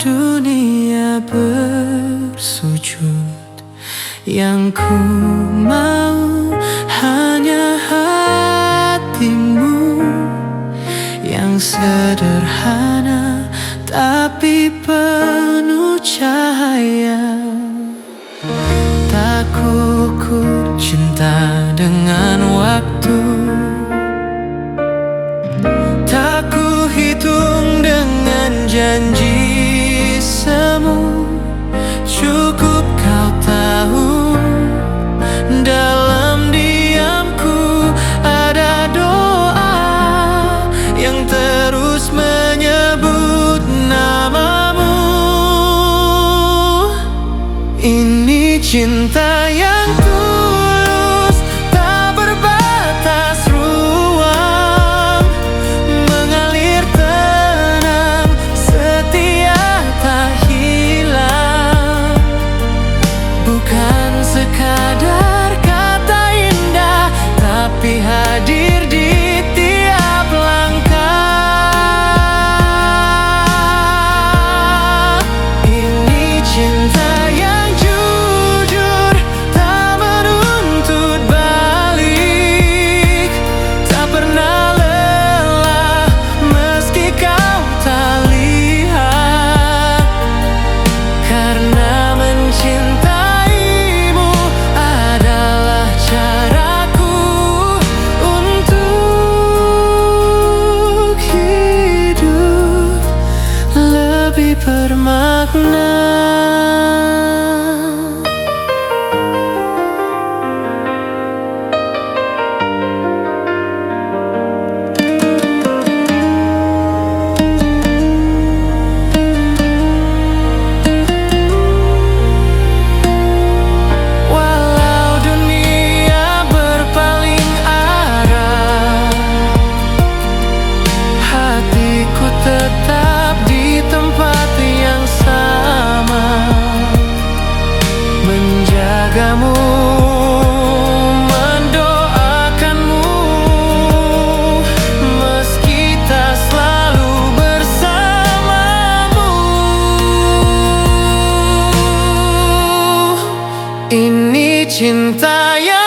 dunia bersujud. Yang ku mau hanya hatimu yang sederhana tapi penuh cahaya. Tak kukur cinta dengan waktu, tak ku hitung dengan janji semu. Cukup kau tahu, dalam diamku ada doa yang terus menyebut namamu. Ini cinta yang tulus, tak berbatas ruang, mengalir tenang, setia tak hilang. Bukan sekadar kata indah, tapi hadir di tiap langkah. Ini cinta yang jujur, tak menuntut balik, tak pernah lelah meski kau tak lihat. Karena mencintaimu adalah caraku untuk hidup lebih bermakna. Walau dunia berpaling arah, hatiku tetap di tempat yang sama, menjagamu, mendoakanmu, meski tak selalu bersamamu. Ini cinta yang